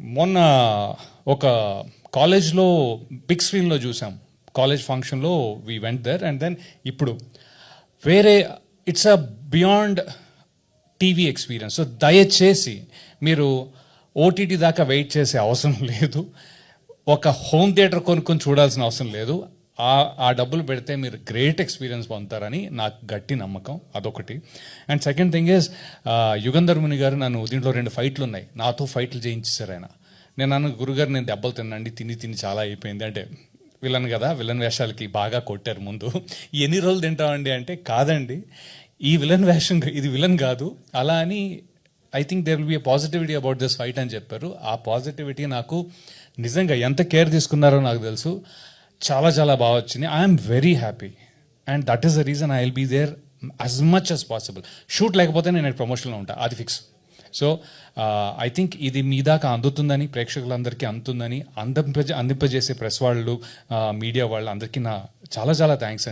మొన్న ఒక కాలేజ్లో బిగ్ స్క్రీన్లో చూసాం. కాలేజ్ ఫంక్షన్లో we went there and then ఇప్పుడు వేరే it's a beyond TV experience. So దయచేసి మీరు ఓటీటీ దాకా వెయిట్ చేసే అవసరం లేదు. ఒక హోమ్ థియేటర్ కొనుక్కొని చూడాల్సిన అవసరం లేదు. ఆ డబ్బులు పెడితే మీరు గ్రేట్ ఎక్స్పీరియన్స్ పొందుతారని నాకు గట్టి నమ్మకం. అదొకటి. And second thing is Yugandhar ముని గారు నన్ను దీంట్లో 2 ఫైట్లు ఉన్నాయి, నాతో ఫైట్లు చేయించారు ఆయన. నేను అన్న గురుగారు నేను దెబ్బలు తినండి, తిని చాలా అయిపోయింది అంటే, విలన్ కదా, విలన్ వేషాలకి బాగా కొట్టారు ముందు. ఎన్ని రోజులు తింటామండి అంటే, కాదండి ఈ విలన్ వేషం ఇది విలన్ కాదు అలా అని. I think there will be a positivity about this fight అని చెప్పారు. ఆ పాజిటివిటీ నాకు నిజంగా ఎంత కేర్ తీసుకున్నారో నాకు తెలుసు. చాలా చాలా బాగా వచ్చింది. I'm very happy and that is the reason I will be there as much as possible. Shoot లేకపోతే నేను ప్రమోషన్లో ఉంటాను, అది ఫిక్స్. సో ఐ థింక్ ఇది మీ దాకా అందుతుందని, ప్రేక్షకులందరికీ అందుతుందని, అందింపజేసే ప్రెస్ వాళ్ళు, మీడియా వాళ్ళు అందరికీ నా చాలా చాలా థ్యాంక్స్ అండి.